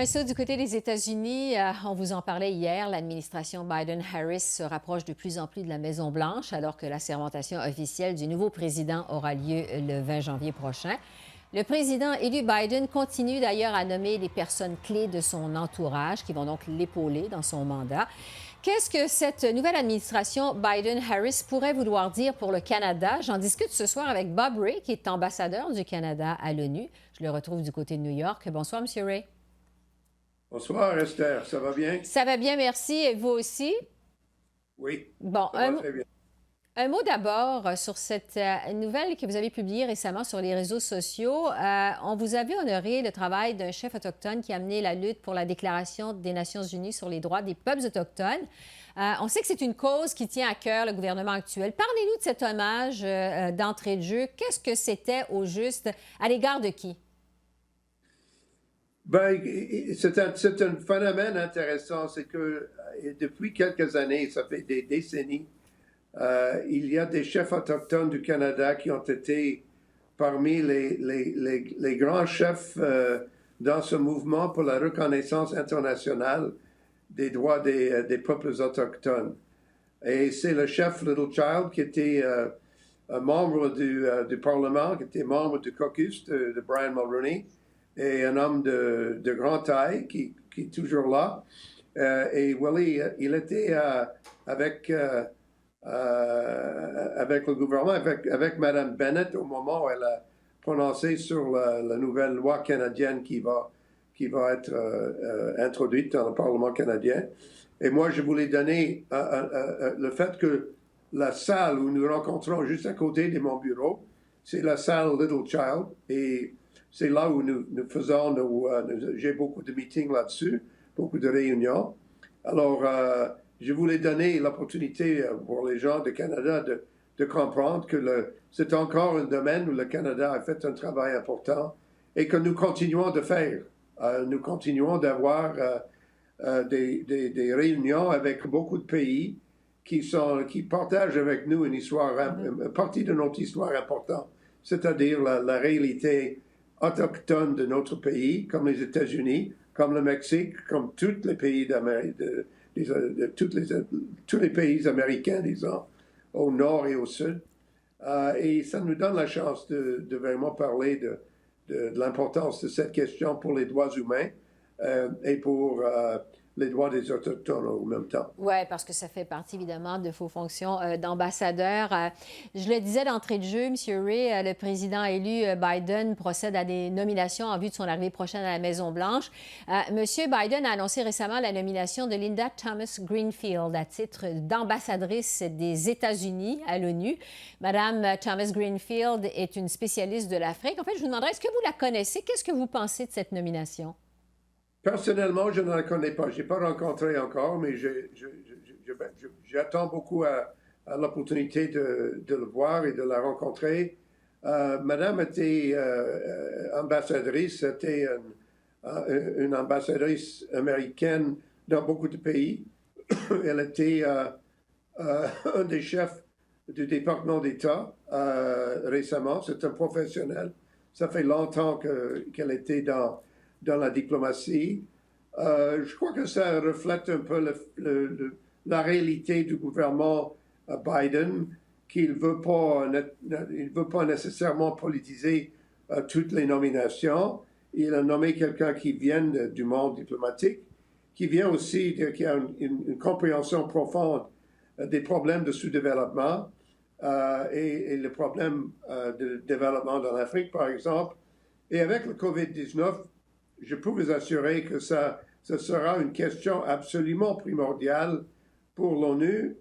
Ça, du côté des États-Unis, on vous en parlait hier, l'administration Biden-Harris se rapproche de plus en plus de la Maison-Blanche alors que la sermentation officielle du nouveau président aura lieu le 20 janvier prochain. Le président élu Biden continue d'ailleurs à nommer les personnes clés de son entourage qui vont donc l'épauler dans son mandat. Qu'est-ce que cette nouvelle administration Biden-Harris pourrait vouloir dire pour le Canada? J'en discute ce soir avec Bob Ray, qui est ambassadeur du Canada à l'ONU. Je le retrouve du côté de New York. Bonsoir, M. Ray. Bonsoir, Esther. Ça va bien? Ça va bien, merci. Et vous aussi? Oui, Bon, ça va très bien. un mot d'abord sur cette nouvelle que vous avez publiée récemment sur les réseaux sociaux. On vous avait honoré le travail d'un chef autochtone qui a mené la lutte pour la Déclaration des Nations unies sur les droits des peuples autochtones. On sait que c'est une cause qui tient à cœur le gouvernement actuel. Parlez-nous de cet hommage d'entrée de jeu. Qu'est-ce que c'était au juste? À l'égard de qui? Ben, c'est un phénomène intéressant. C'est que depuis quelques années, ça fait des décennies, il y a des chefs autochtones du Canada qui ont été parmi les grands chefs dans ce mouvement pour la reconnaissance internationale des droits des peuples autochtones. Et c'est le chef Little Child qui était un membre du Parlement, qui était membre du caucus de Brian Mulroney, et un homme de grande taille qui est toujours là. Et Willie, il était avec le gouvernement, avec Mme Bennett au moment où elle a prononcé sur la nouvelle loi canadienne qui va être introduite dans le Parlement canadien. Et moi, je voulais donner le fait que la salle où nous rencontrons juste à côté de mon bureau, c'est la salle Little Child. Et c'est là où nous faisons, j'ai beaucoup de meetings là-dessus, beaucoup de réunions. Alors, je voulais donner l'opportunité pour les gens du Canada de comprendre que c'est encore un domaine où le Canada a fait un travail important et que nous continuons de faire. Nous continuons d'avoir des réunions avec beaucoup de pays qui partagent avec nous une partie de notre histoire importante, c'est-à-dire la réalité autochtones de notre pays, comme les États-Unis, comme le Mexique, comme tous les pays d'Amérique, tous les pays américains, disons, au nord et au sud. Et ça nous donne la chance de vraiment parler de l'importance de cette question pour les droits humains et pour les droits des Autochtones en même temps. Oui, parce que ça fait partie, évidemment, de vos fonctions d'ambassadeur. Je le disais d'entrée de jeu, M. Ray, le président élu Biden procède à des nominations en vue de son arrivée prochaine à la Maison-Blanche. M. Biden a annoncé récemment la nomination de Linda Thomas-Greenfield à titre d'ambassadrice des États-Unis à l'ONU. Madame Thomas-Greenfield est une spécialiste de l'Afrique. En fait, je vous demanderais, est-ce que vous la connaissez? Qu'est-ce que vous pensez de cette nomination? Personnellement, je ne la connais pas. Je n'ai pas rencontré encore, mais j'attends beaucoup à l'opportunité de le voir et de la rencontrer. Madame était ambassadrice, était une ambassadrice américaine dans beaucoup de pays. Elle était un des chefs du département d'État récemment. C'est un professionnel. Ça fait longtemps qu'elle était dans la diplomatie. Je crois que ça reflète un peu la réalité du gouvernement Biden, qu'il veut pas nécessairement politiser toutes les nominations. Il a nommé quelqu'un qui vient du monde diplomatique, qui vient aussi, qui a une compréhension profonde des problèmes de sous-développement et les problèmes de développement dans l'Afrique, par exemple. Et avec le COVID-19, je peux vous assurer que ça sera une question absolument primordiale pour l'ONU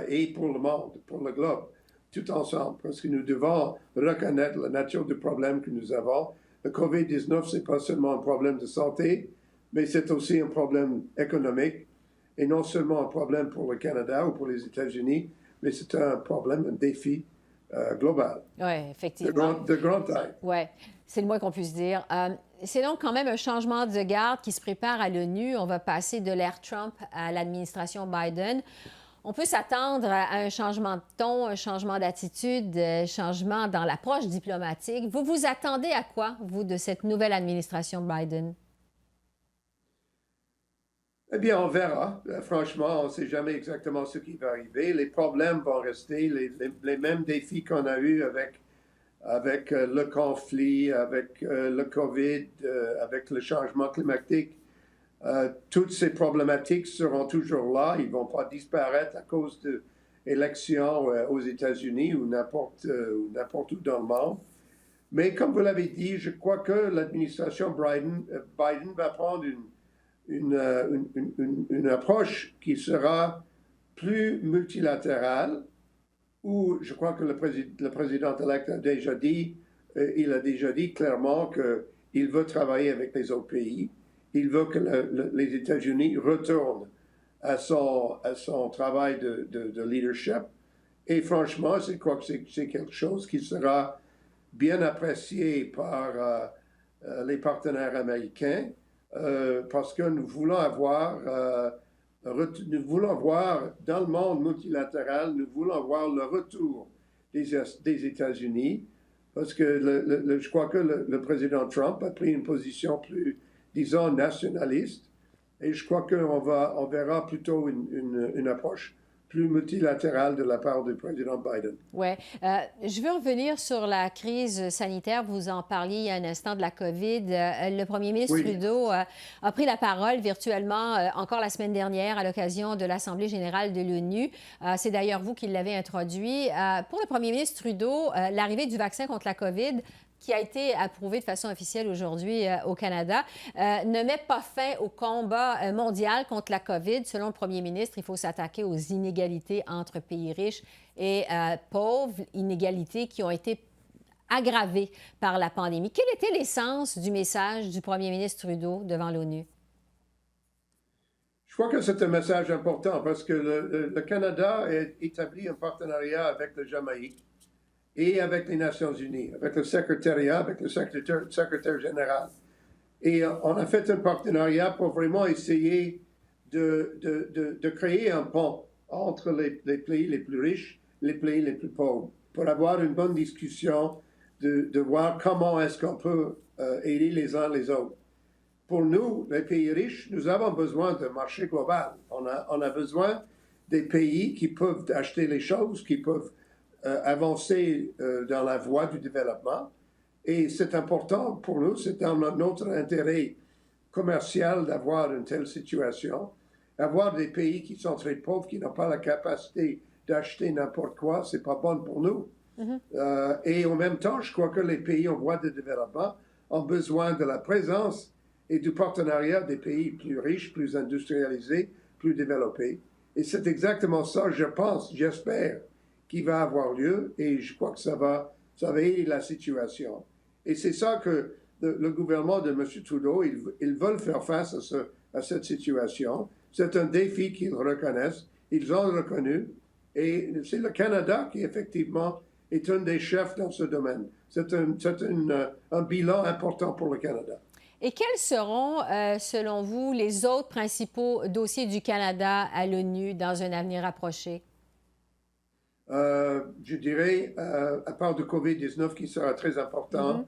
et pour le monde, pour le globe, tout ensemble, parce que nous devons reconnaître la nature du problème que nous avons. Le COVID-19, c'est pas seulement un problème de santé, mais c'est aussi un problème économique, et non seulement un problème pour le Canada ou pour les États-Unis, mais c'est un problème, un défi global. Oui, effectivement. De grande taille. Oui, c'est le moins qu'on puisse dire. C'est donc quand même un changement de garde qui se prépare à l'ONU. On va passer de l'ère Trump à l'administration Biden. On peut s'attendre à un changement de ton, un changement d'attitude, un changement dans l'approche diplomatique. Vous vous attendez à quoi, vous, de cette nouvelle administration Biden? Eh bien, on verra. Franchement, on ne sait jamais exactement ce qui va arriver. Les problèmes vont rester les mêmes défis qu'on a eus avec le conflit, avec le COVID, avec le changement climatique. Toutes ces problématiques seront toujours là. Ils ne vont pas disparaître à cause d'élections aux États-Unis ou n'importe où dans le monde. Mais comme vous l'avez dit, je crois que l'administration Biden va prendre une approche qui sera plus multilatérale, où je crois que le président-élect a déjà dit, il a déjà dit clairement qu'il veut travailler avec les autres pays. Il veut que les États-Unis retournent à son travail de leadership. Et franchement, je crois que c'est quelque chose qui sera bien apprécié par les partenaires américains parce que nous voulons voir dans le monde multilatéral, nous voulons voir le retour des États-Unis parce que je crois que le président Trump a pris une position plus, disons, nationaliste et je crois on verra plutôt une approche plus multilatérale de la part du président Biden. Oui. Je veux revenir sur la crise sanitaire. Vous en parliez il y a un instant de la COVID. Le premier ministre Trudeau a pris la parole virtuellement encore la semaine dernière à l'occasion de l'Assemblée générale de l'ONU. C'est d'ailleurs vous qui l'avez introduit. Pour le premier ministre Trudeau, l'arrivée du vaccin contre la COVID qui a été approuvé de façon officielle aujourd'hui au Canada, ne met pas fin au combat mondial contre la COVID. Selon le premier ministre, il faut s'attaquer aux inégalités entre pays riches et pauvres, inégalités qui ont été aggravées par la pandémie. Quel était l'essence du message du premier ministre Trudeau devant l'ONU? Je crois que c'est un message important parce que le Canada a établi un partenariat avec le Jamaïque et avec les Nations unies, avec le secrétariat, avec le secrétaire général. Et on a fait un partenariat pour vraiment essayer de créer un pont entre les pays les plus riches et les pays les plus pauvres, pour avoir une bonne discussion, de voir comment est-ce qu'on peut aider les uns les autres. Pour nous, les pays riches, nous avons besoin d'un marché global. On a besoin des pays qui peuvent acheter les choses, qui peuvent avancer dans la voie du développement. Et c'est important pour nous, c'est dans notre intérêt commercial d'avoir une telle situation. Avoir des pays qui sont très pauvres, qui n'ont pas la capacité d'acheter n'importe quoi, c'est pas bon pour nous. Et en même temps, je crois que les pays en voie de développement ont besoin de la présence et du partenariat des pays plus riches, plus industrialisés, plus développés. Et c'est exactement ça, je pense, j'espère, qui va avoir lieu, et je crois que ça va aider la situation. Et c'est ça que le gouvernement de M. Trudeau, ils veulent faire face à cette situation. C'est un défi qu'ils reconnaissent, ils ont reconnu, et c'est le Canada qui, effectivement, est un des chefs dans ce domaine. C'est un bilan important pour le Canada. Et quels seront, selon vous, les autres principaux dossiers du Canada à l'ONU dans un avenir approché? Je dirais, à part du COVID-19 qui sera très important,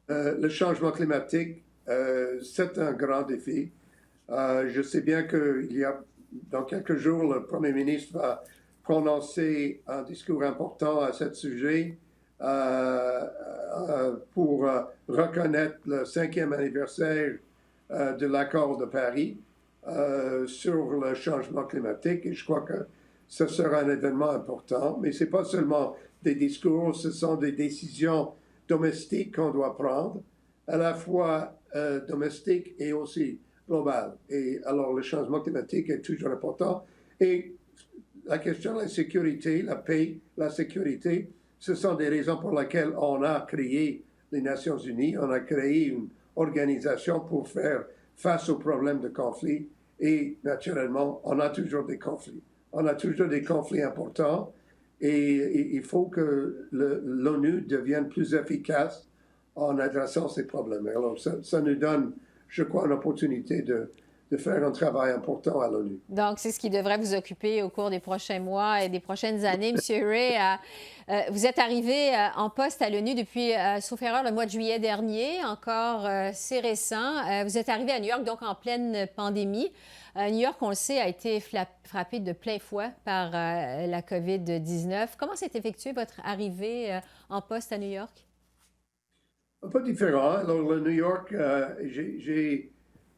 le changement climatique, c'est un grand défi. Je sais bien qu'il y a, dans quelques jours, le Premier ministre va prononcer un discours important à ce sujet pour reconnaître le 5e anniversaire de l'accord de Paris sur le changement climatique. Et je crois que ce sera un événement important, mais ce n'est pas seulement des discours, ce sont des décisions domestiques qu'on doit prendre, à la fois domestiques et aussi globales. Et alors, le changement climatique est toujours important. Et la question de la sécurité, la paix, la sécurité, ce sont des raisons pour lesquelles on a créé les Nations unies, on a créé une organisation pour faire face aux problèmes de conflit. Et naturellement, on a toujours des conflits. On a toujours des conflits importants et il faut que l'ONU devienne plus efficace en adressant ces problèmes. Alors, ça nous donne, je crois, une opportunité de de faire un travail important à l'ONU. Donc, c'est ce qui devrait vous occuper au cours des prochains mois et des prochaines années. Monsieur Ray, vous êtes arrivé en poste à l'ONU depuis, sauf erreur, le mois de juillet dernier, encore c'est récent. Vous êtes arrivé à New York, donc en pleine pandémie. New York, on le sait, a été frappé de plein fouet par la COVID-19. Comment s'est effectuée votre arrivée en poste à New York? Un peu différent. Alors, le New York,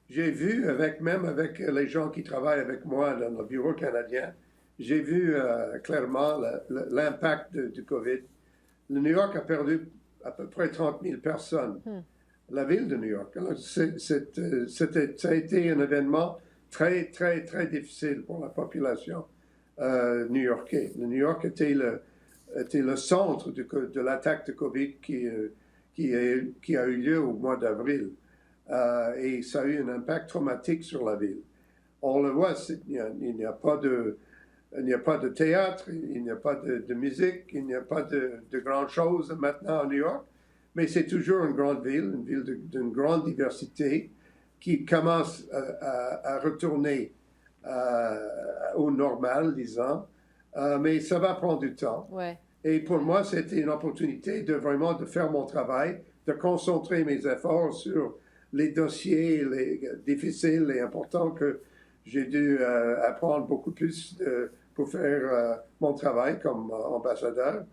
j'ai vu, même avec les gens qui travaillent avec moi dans le bureau canadien, j'ai vu clairement l'impact du COVID. Le New York a perdu à peu près 30 000 personnes. La ville de New York. Alors, ça a été un événement très, très, très difficile pour la population new-yorkaise. Le New York était le centre de l'attaque de COVID qui a eu lieu au mois d'avril. Et ça a eu un impact traumatique sur la ville. On le voit, il n'y a pas de théâtre, il n'y a pas de musique, il n'y a pas de grandes choses maintenant à New York, mais c'est toujours une ville d'une grande diversité qui commence à retourner au normal, disons, mais ça va prendre du temps. Ouais. Et pour moi, c'était une opportunité de vraiment de faire mon travail, de concentrer mes efforts sur les dossiers difficiles et importants que j'ai dû apprendre beaucoup plus pour faire mon travail comme ambassadeur.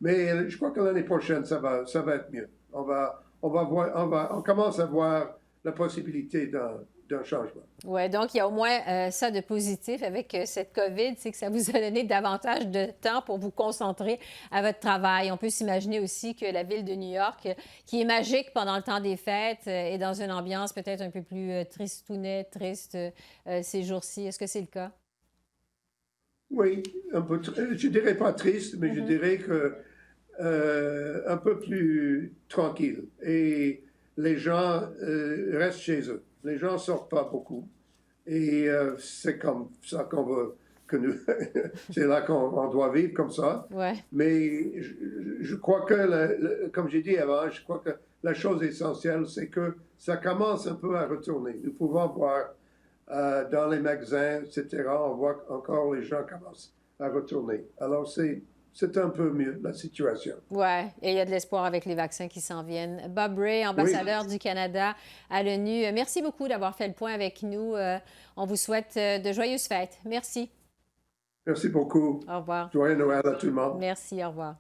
Mais je crois que l'année prochaine, ça va être mieux. On commence à voir la possibilité d'un changement. Oui, donc il y a au moins ça de positif avec cette COVID, c'est que ça vous a donné davantage de temps pour vous concentrer à votre travail. On peut s'imaginer aussi que la ville de New York, qui est magique pendant le temps des fêtes, est dans une ambiance peut-être un peu plus tristounette, triste ces jours-ci. Est-ce que c'est le cas? Oui, un peu, je dirais pas triste, mais je dirais que un peu plus tranquille. Et les gens restent chez eux. Les gens ne sortent pas beaucoup. Et c'est comme ça qu'on veut que nous. C'est là qu'on doit vivre comme ça. Ouais. Mais je crois que, comme j'ai dit avant, je crois que la chose essentielle, c'est que ça commence un peu à retourner. Nous pouvons voir dans les magasins, etc., on voit encore les gens commencent à retourner. Alors, c'est un peu mieux, la situation. Oui, et il y a de l'espoir avec les vaccins qui s'en viennent. Bob Ray, ambassadeur du Canada à l'ONU, merci beaucoup d'avoir fait le point avec nous. On vous souhaite de joyeuses fêtes. Merci. Merci beaucoup. Au revoir. Joyeux Noël à tout le monde. Merci, au revoir.